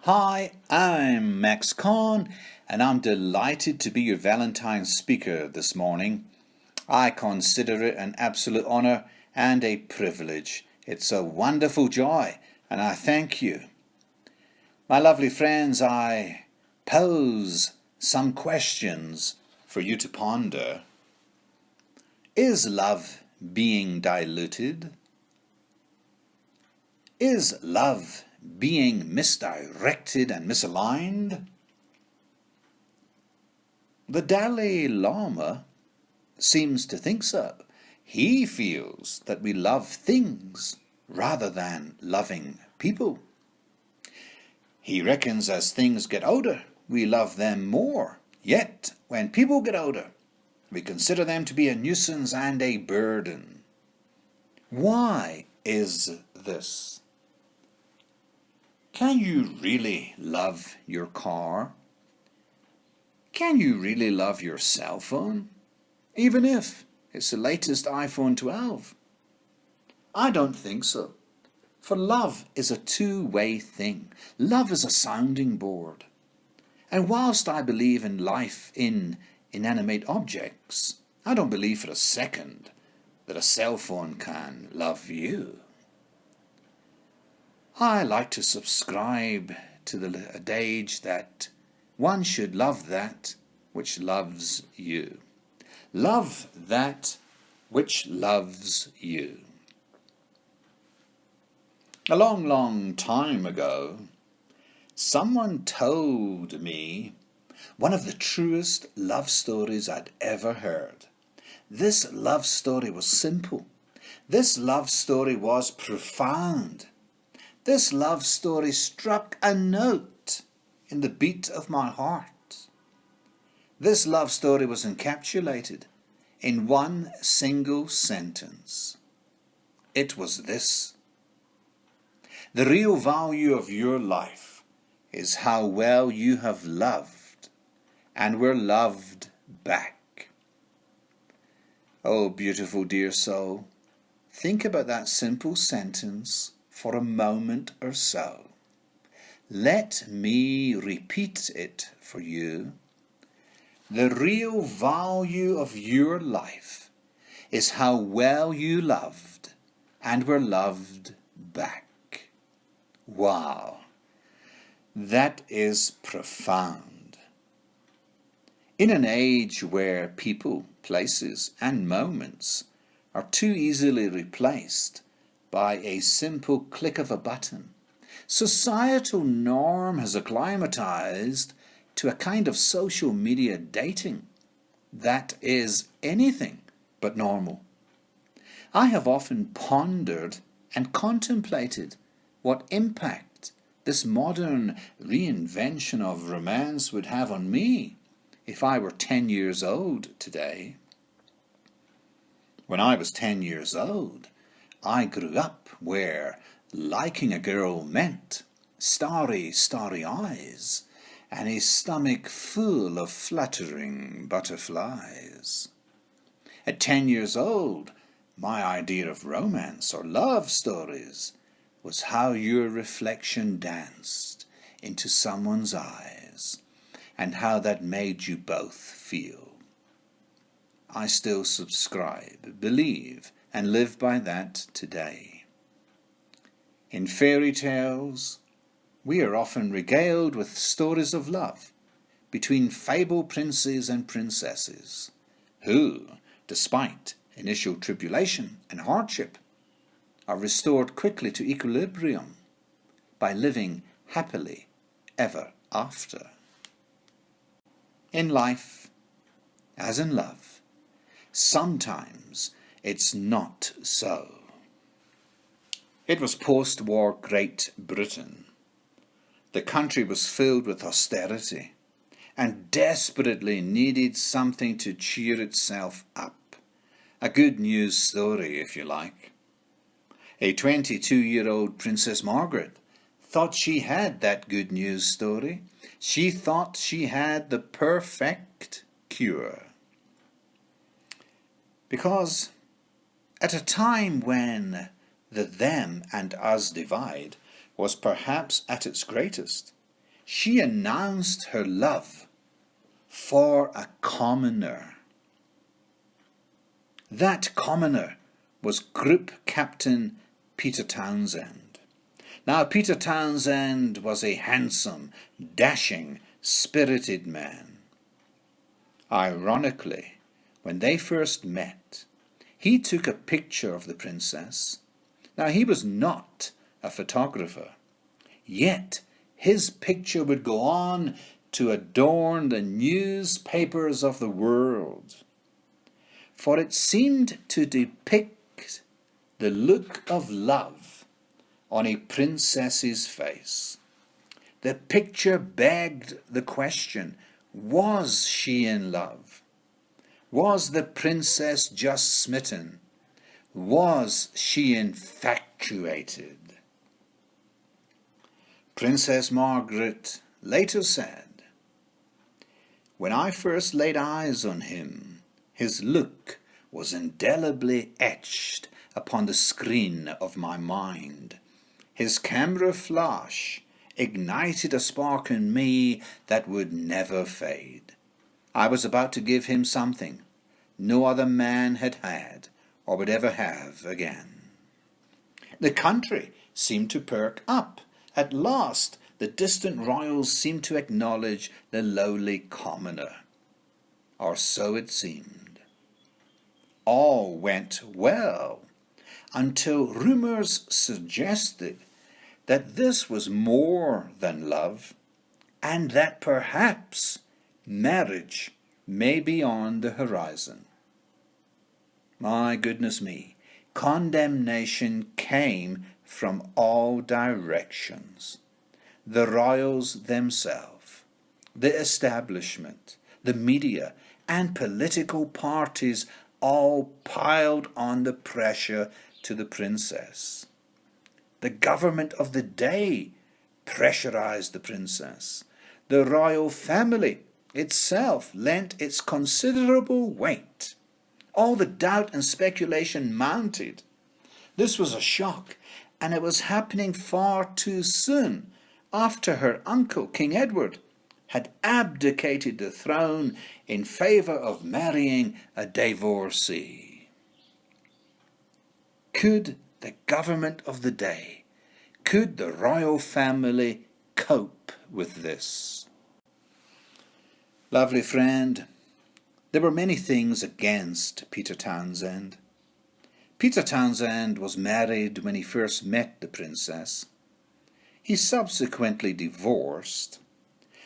Hi, I'm Max Kahn, and I'm delighted to be your Valentine's speaker this morning. I consider it an absolute honour and a privilege. It's a wonderful joy, and I thank you. My lovely friends, I pose some questions for you to ponder. Is love being diluted? Is love being misdirected and misaligned? The Dalai Lama seems to think so. He feels that we love things rather than loving people. He reckons as things get older, we love them more. Yet, when people get older, we consider them to be a nuisance and a burden. Why is this? Can you really love your car? Can you really love your cell phone? Even if it's the latest iPhone 12? I don't think so. For love is a two-way thing. Love is a sounding board. And whilst I believe in life in inanimate objects, I don't believe for a second that a cell phone can love you. I like to subscribe to the adage that one should love that which loves you. Love that which loves you. A long, long time ago, someone told me one of the truest love stories I'd ever heard. This love story was simple. This love story was profound. This love story struck a note in the beat of my heart. This love story was encapsulated in one single sentence. It was this: the real value of your life is how well you have loved and were loved back. Oh, beautiful dear soul, think about that simple sentence for a moment or so. Let me repeat it for you. The real value of your life is how well you loved and were loved back. Wow, that is profound. In an age where people, places, and moments are too easily replaced by a simple click of a button, societal norm has acclimatized to a kind of social media dating that is anything but normal. I have often pondered and contemplated what impact this modern reinvention of romance would have on me if I were 10 years old today. When I was 10 years old, I grew up where liking a girl meant starry, starry eyes and a stomach full of fluttering butterflies. At 10 years old, my idea of romance or love stories was how your reflection danced into someone's eyes and how that made you both feel. I still subscribe, believe, and live by that today. In fairy tales, we are often regaled with stories of love between fable princes and princesses who, despite initial tribulation and hardship, are restored quickly to equilibrium by living happily ever after. In life, as in love, sometimes it's not so. It was post-war Great Britain. The country was filled with austerity and desperately needed something to cheer itself up. A good news story, if you like. A 22-year-old Princess Margaret thought she had that good news story. She thought she had the perfect cure. Because at a time when the them and us divide was perhaps at its greatest, she announced her love for a commoner. That commoner was Group Captain Peter Townsend. Now, Peter Townsend was a handsome, dashing, spirited man. Ironically, when they first met, he took a picture of the princess. Now, he was not a photographer, yet his picture would go on to adorn the newspapers of the world, for it seemed to depict the look of love on a princess's face. The picture begged the question, was she in love? Was the princess just smitten? Was she infatuated? Princess Margaret later said, "When I first laid eyes on him, his look was indelibly etched upon the screen of my mind. His camera flash ignited a spark in me that would never fade. I was about to give him something no other man had had or would ever have again." The country seemed to perk up. At last, the distant royals seemed to acknowledge the lowly commoner, or so it seemed. All went well until rumors suggested that this was more than love, and that perhaps marriage may be on the horizon. My goodness me, condemnation came from all directions. The royals themselves, the establishment, the media, and political parties all piled on the pressure to the princess. The government of the day pressurized the princess. The royal family itself lent its considerable weight. All the doubt and speculation mounted. This was a shock, and it was happening far too soon, after her uncle, King Edward, had abdicated the throne in favour of marrying a divorcee. Could the government of the day, could the royal family cope with this? Lovely friend, there were many things against Peter Townsend. Peter Townsend was married when he first met the princess. He subsequently divorced,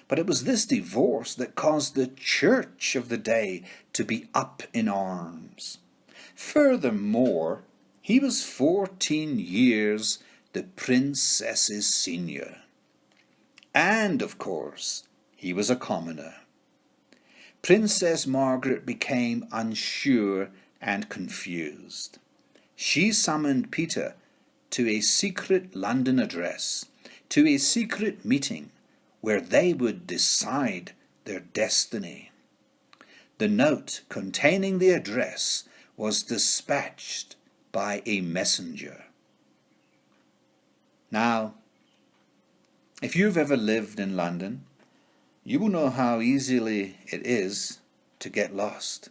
but it was this divorce that caused the church of the day to be up in arms. Furthermore, he was 14 years the princess's senior. And, of course, he was a commoner. Princess Margaret became unsure and confused. She summoned Peter to a secret London address, to a secret meeting where they would decide their destiny. The note containing the address was dispatched by a messenger. Now, if you've ever lived in London, you will know how easily it is to get lost.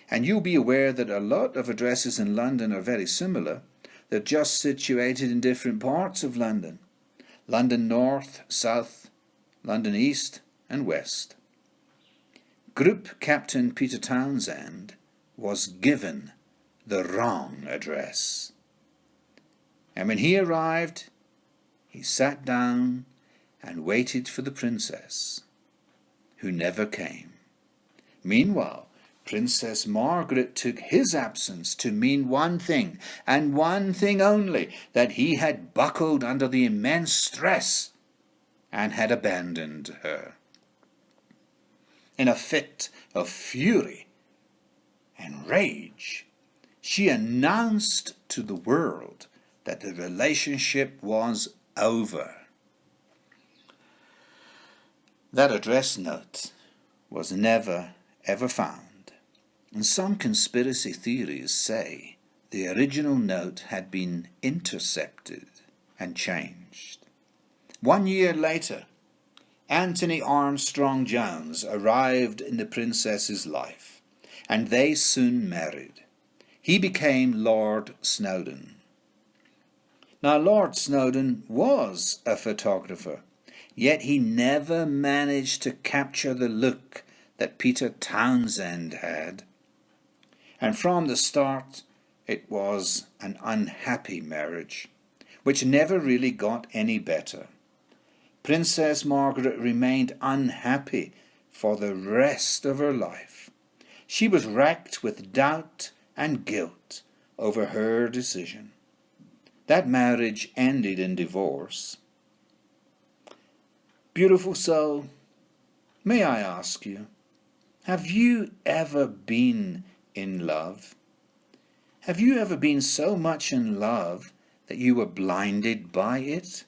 And you'll be aware that a lot of addresses in London are very similar. They're just situated in different parts of London. London North, South, London East and West. Group Captain Peter Townsend was given the wrong address. And when he arrived, he sat down and waited for the princess, who never came. Meanwhile, Princess Margaret took his absence to mean one thing, and one thing only, that he had buckled under the immense stress and had abandoned her. In a fit of fury and rage, she announced to the world that the relationship was over. That address note was never, ever found. And some conspiracy theories say the original note had been intercepted and changed. 1 year later, Anthony Armstrong Jones arrived in the princess's life, and they soon married. He became Lord Snowdon. Now, Lord Snowdon was a photographer, yet he never managed to capture the look that Peter Townsend had. And from the start, it was an unhappy marriage, which never really got any better. Princess Margaret remained unhappy for the rest of her life. She was racked with doubt and guilt over her decision. That marriage ended in divorce. Beautiful soul, may I ask you, have you ever been in love? Have you ever been so much in love that you were blinded by it?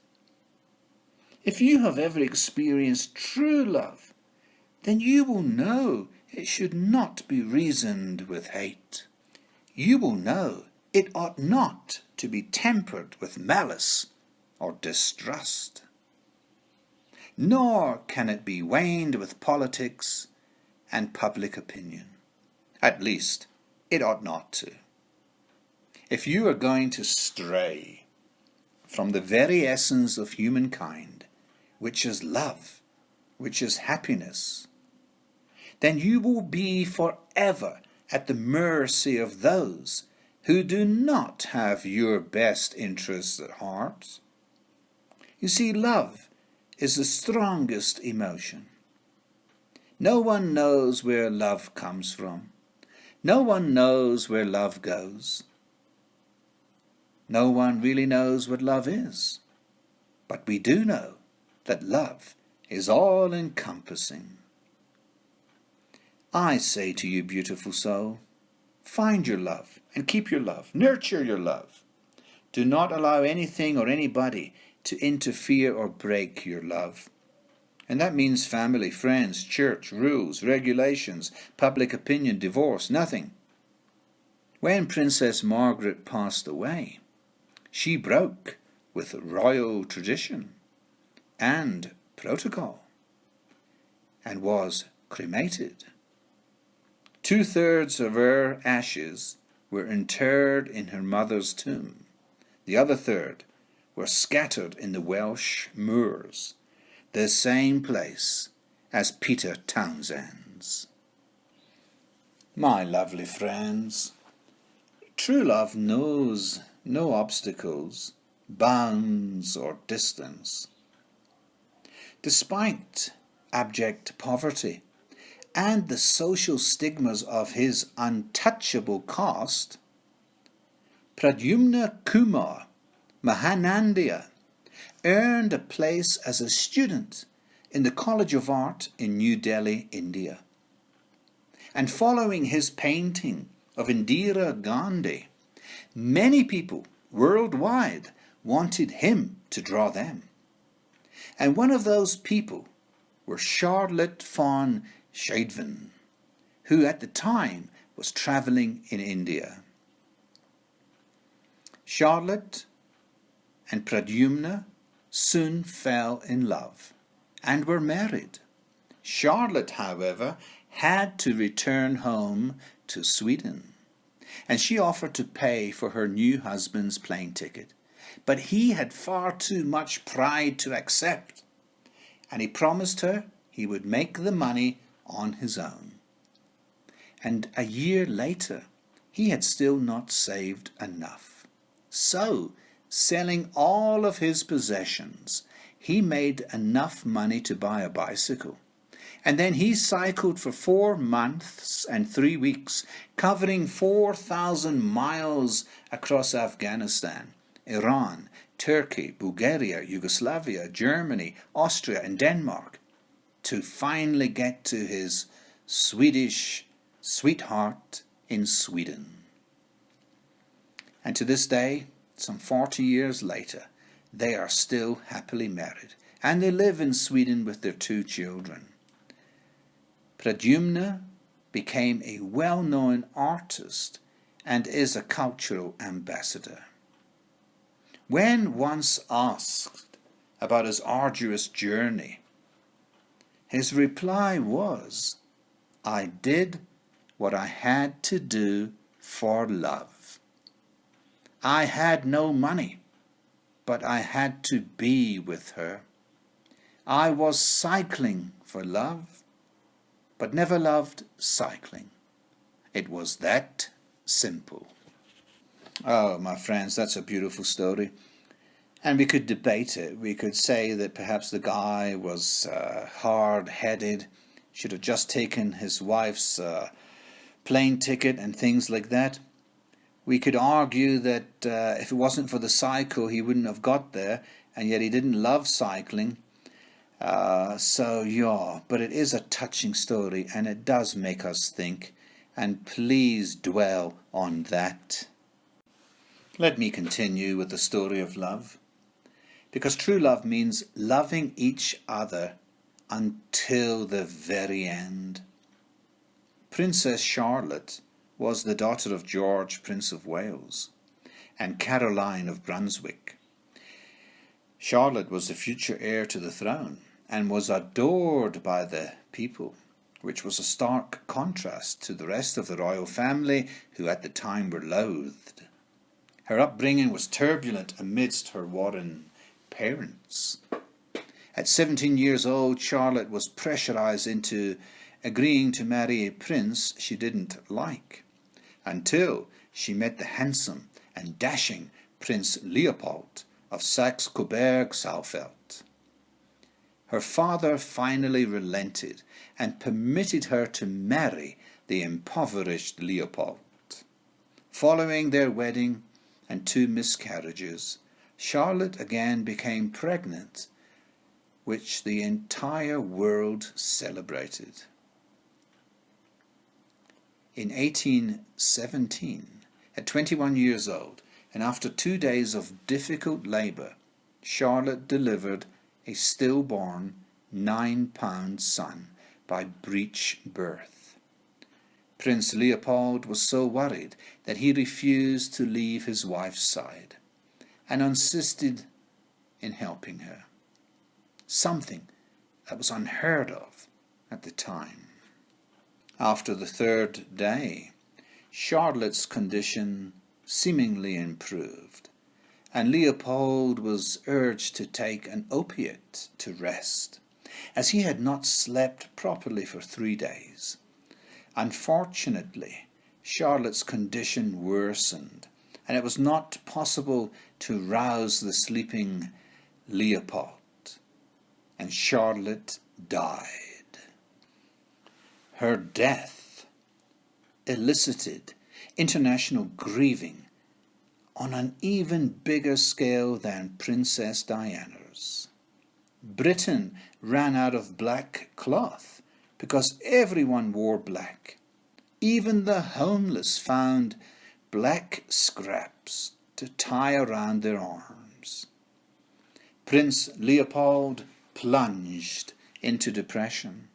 If you have ever experienced true love, then you will know it should not be reasoned with hate. You will know it ought not to be tempered with malice or distrust. Nor can it be waned with politics and public opinion. At least, it ought not to. If you are going to stray from the very essence of humankind, which is love, which is happiness, then you will be forever at the mercy of those who do not have your best interests at heart. You see, love is the strongest emotion. No one knows where love comes from. No one knows where love goes. No one really knows what love is. But we do know that love is all-encompassing. I say to you, beautiful soul, find your love and keep your love. Nurture your love. Do not allow anything or anybody to interfere or break your love. And that means family, friends, church, rules, regulations, public opinion, divorce, nothing. When Princess Margaret passed away, she broke with royal tradition and protocol and was cremated. 2/3 of her ashes were interred in her mother's tomb. The other third were scattered in the Welsh moors, the same place as Peter Townsend's. My lovely friends, true love knows no obstacles, bounds, or distance. Despite abject poverty and the social stigmas of his untouchable caste, Pradyumna Kumar Mahanandia earned a place as a student in the College of Art in New Delhi, India. And following his painting of Indira Gandhi, many people worldwide wanted him to draw them. And one of those people were Charlotte von Scheidven, who at the time was traveling in India. Charlotte and Pradyumna soon fell in love and were married. Charlotte, however, had to return home to Sweden, and she offered to pay for her new husband's plane ticket. But he had far too much pride to accept, and he promised her he would make the money on his own. And a year later, he had still not saved enough. So, selling all of his possessions, he made enough money to buy a bicycle. And then he cycled for 4 months and 3 weeks, covering 4,000 miles across Afghanistan, Iran, Turkey, Bulgaria, Yugoslavia, Germany, Austria, and Denmark, to finally get to his Swedish sweetheart in Sweden. And to this day, some 40 years later, they are still happily married, and they live in Sweden with their 2 children. Pradyumna became a well-known artist and is a cultural ambassador. When once asked about his arduous journey His reply was, "I did what I had to do for love. I had no money, but I had to be with her. I was cycling for love, but never loved cycling. It was that simple." Oh, my friends, that's a beautiful story. And we could debate it. We could say that perhaps the guy was hard-headed, should have just taken his wife's plane ticket and things like that. We could argue that if it wasn't for the cycle, he wouldn't have got there, and yet he didn't love cycling. But it is a touching story, and it does make us think, and please dwell on that. Let me continue with the story of love, because true love means loving each other until the very end. Princess Charlotte was the daughter of George, Prince of Wales, and Caroline of Brunswick. Charlotte was the future heir to the throne and was adored by the people, which was a stark contrast to the rest of the royal family, who at the time were loathed. Her upbringing was turbulent amidst her warring parents. At 17 years old, Charlotte was pressurized into agreeing to marry a prince she didn't like, until she met the handsome and dashing Prince Leopold of Saxe-Coburg-Saalfeld. Her father finally relented and permitted her to marry the impoverished Leopold. Following their wedding and 2 miscarriages, Charlotte again became pregnant, which the entire world celebrated. In 1817, at 21 years old, and after 2 days of difficult labour, Charlotte delivered a stillborn 9-pound son by breech birth. Prince Leopold was so worried that he refused to leave his wife's side and insisted in helping her, something that was unheard of at the time. After the 3rd day, Charlotte's condition seemingly improved, and Leopold was urged to take an opiate to rest, as he had not slept properly for 3 days. Unfortunately, Charlotte's condition worsened, and it was not possible to rouse the sleeping Leopold, and Charlotte died. Her death elicited international grieving on an even bigger scale than Princess Diana's. Britain ran out of black cloth because everyone wore black. Even the homeless found black scraps to tie around their arms. Prince Leopold plunged into depression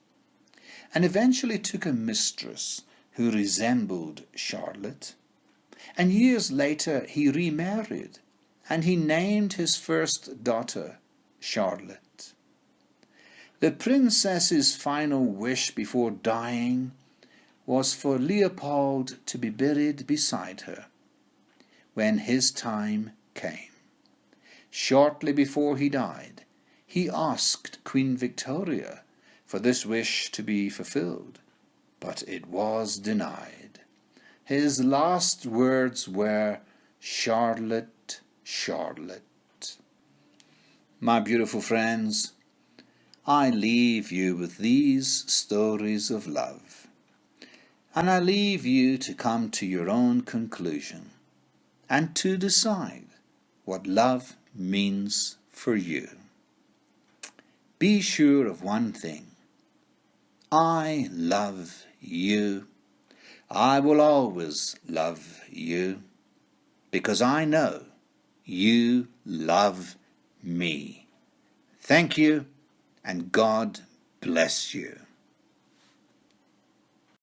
and eventually took a mistress who resembled Charlotte. And years later he remarried, and he named his first daughter Charlotte. The princess's final wish before dying was for Leopold to be buried beside her when his time came. Shortly before he died, he asked Queen Victoria for this wish to be fulfilled, but it was denied. His last words were, "Charlotte, Charlotte." My beautiful friends, I leave you with these stories of love, and I leave you to come to your own conclusion and to decide what love means for you. Be sure of one thing: I love you. I will always love you, because I know you love me. Thank you, and God bless you.